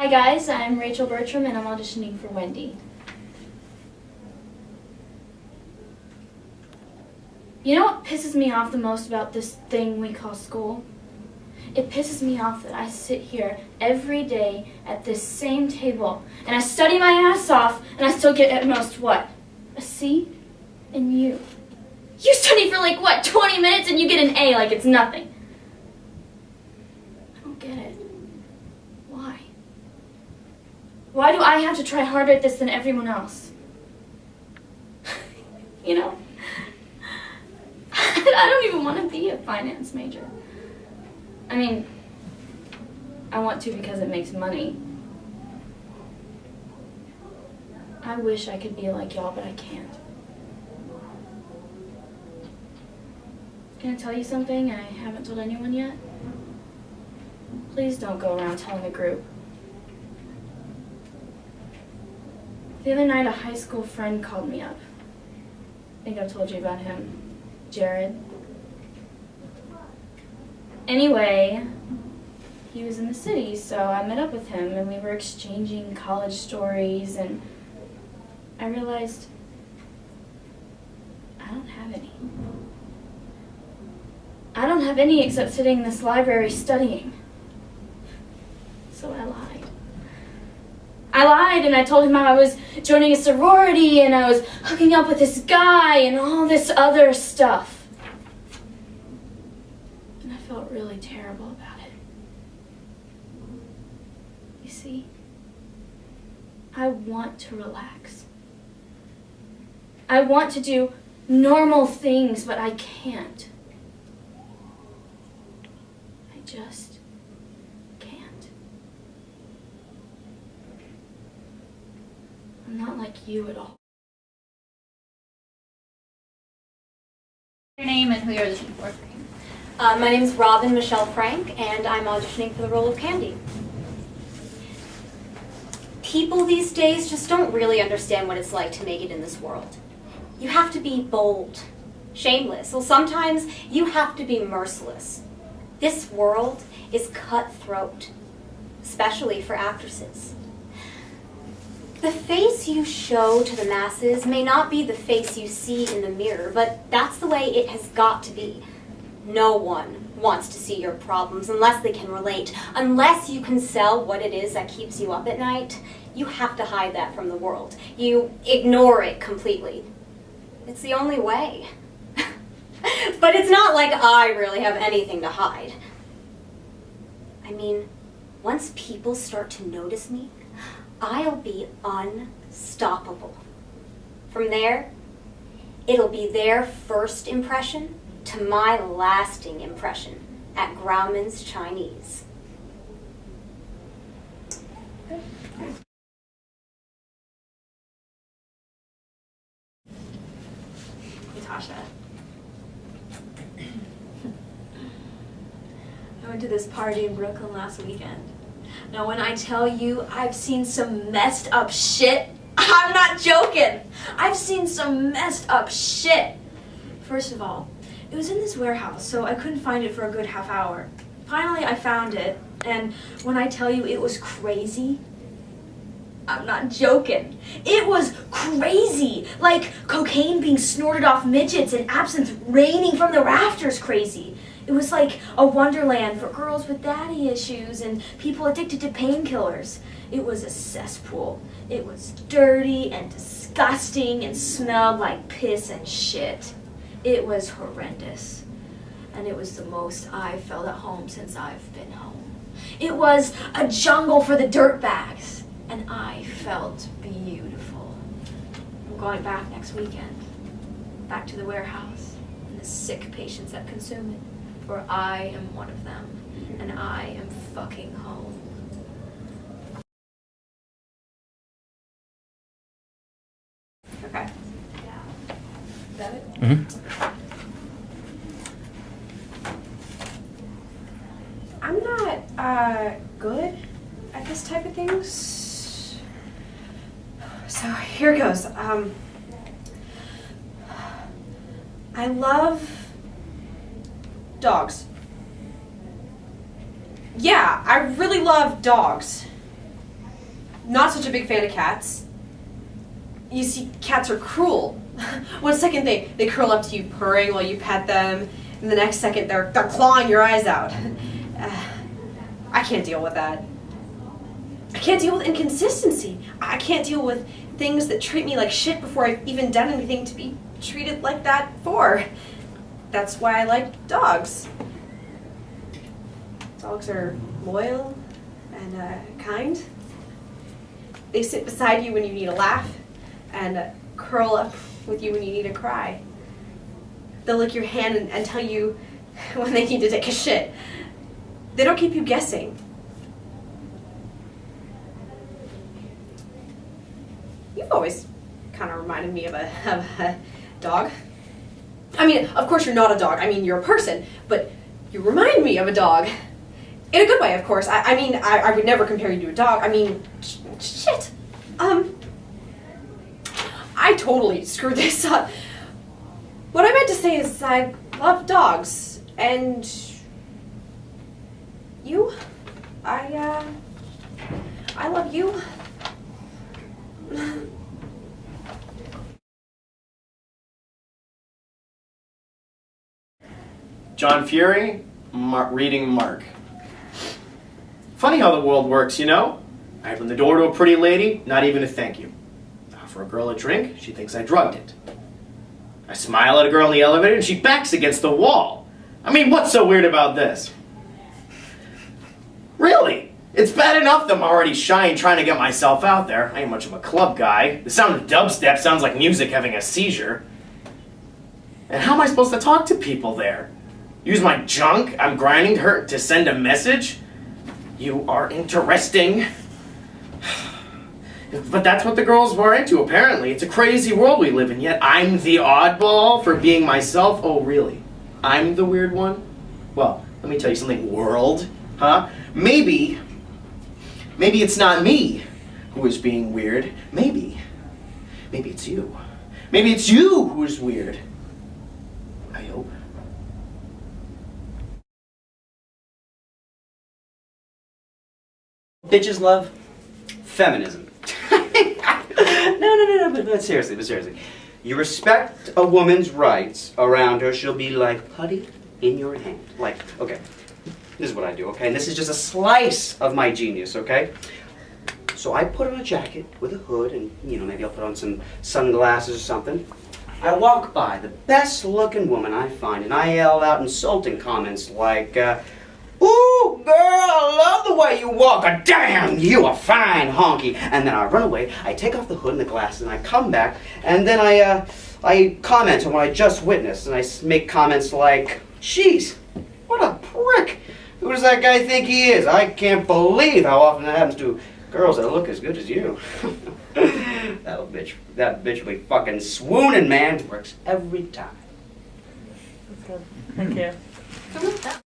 Hi guys, I'm Rachel Bertram and I'm auditioning for Wendy. You know what pisses me off the most about this thing we call school? It pisses me off that I sit here every day at this same table and I study my ass off and I still get at most what? A C? And you study for like what, 20 minutes and you get an A like it's nothing. I don't get it. Why? Why do I have to try harder at this than everyone else? You know? I don't even want to be a finance major. I mean, I want to because it makes money. I wish I could be like y'all, but I can't. Can I tell you something I haven't told anyone yet? Please don't go around telling the group. The other night, a high school friend called me up. I think I've told you about him. Jared. Anyway, he was in the city, so I met up with him and we were exchanging college stories and I realized I don't have any. I don't have any except sitting in this library studying. So I lied. I lied and I told him how I was joining a sorority and I was hooking up with this guy and all this other stuff. And I felt really terrible about it. You see, I want to relax. I want to do normal things, but I can't. I just can't. I'm not like you at all. Your name and who you're auditioning for. My name is Robin Michelle Frank, and I'm auditioning for the role of Candy. People these days just don't really understand what it's like to make it in this world. You have to be bold, shameless, well, sometimes you have to be merciless. This world is cutthroat, especially for actresses. The face you show to the masses may not be the face you see in the mirror, but that's the way it has got to be. No one wants to see your problems unless they can relate. Unless you can sell what it is that keeps you up at night, you have to hide that from the world. You ignore it completely. It's the only way. But it's not like I really have anything to hide. I mean, once people start to notice me, I'll be unstoppable. From there, it'll be their first impression to my lasting impression at Grauman's Chinese. Natasha. I went to this party in Brooklyn last weekend. Now when I tell you I've seen some messed up shit, I'm not joking. I've seen some messed up shit. First of all, it was in this warehouse, so I couldn't find it for a good half hour. Finally, I found it, and when I tell you it was crazy, I'm not joking. It was crazy. Like cocaine being snorted off midgets and absinthe raining from the rafters crazy. It was like a wonderland for girls with daddy issues and people addicted to painkillers. It was a cesspool. It was dirty and disgusting and smelled like piss and shit. It was horrendous. And it was the most I've felt at home since I've been home. It was a jungle for the dirtbags. And I felt beautiful. I'm going back next weekend. Back to the warehouse and the sick patients that consume it. For I am one of them. And I am fucking home. Okay. Is that it? I'm not good at this type of things. So here goes. I love dogs. Yeah, I really love dogs. not such a big fan of cats. You see, cats are cruel. One second they curl up to you purring while you pet them, and the next second they're clawing your eyes out. I can't deal with that. I can't deal with inconsistency. I can't deal with things that treat me like shit before I've even done anything to be treated like that for. That's why I like dogs. Dogs are loyal and kind. They sit beside you when you need a laugh and curl up with you when you need to cry. They'll lick your hand and tell you when they need to take a shit. They don't keep you guessing. You've always kind of reminded me of a dog. I mean, of course you're not a dog. I mean, you're a person, but you remind me of a dog. In a good way, of course. I mean, I would never compare you to a dog. I mean, shit. I totally screwed this up. What I meant to say is I love dogs, and you, I love you. John Fury, reading Mark. Funny how the world works, you know? I open the door to a pretty lady, not even a thank you. I offer a girl a drink, she thinks I drugged it. I smile at a girl in the elevator and she backs against the wall. I mean, what's so weird about this? Really? It's bad enough that I'm already shy and trying to get myself out there. I ain't much of a club guy. The sound of dubstep sounds like music having a seizure. And how am I supposed to talk to people there? Use my junk I'm grinding to send a message? You are interesting. But that's what the girls were into, apparently. It's a crazy world we live in, yet I'm the oddball for being myself. Oh, really? I'm the weird one? Well, let me tell you something, world. Huh? Maybe it's not me who is being weird. Maybe it's you. Maybe it's you who is weird. I hope. Bitches love feminism. No, but seriously. You respect a woman's rights around her, she'll be like putty in your hand. Like, okay, this is what I do, okay? And this is just a slice of my genius, okay? So I put on a jacket with a hood and, maybe I'll put on some sunglasses or something. I walk by the best looking woman I find and I yell out insulting comments like, ooh, girl, I love the way you walk. Or, damn, you a fine honky. And then I run away, I take off the hood and the glasses, and I come back, and then I comment on what I just witnessed, and I make comments like, jeez, what a prick. Who does that guy think he is? I can't believe how often that happens to girls that look as good as you. That bitch will be fucking swooning, man. Works every time. That's good. Thank you.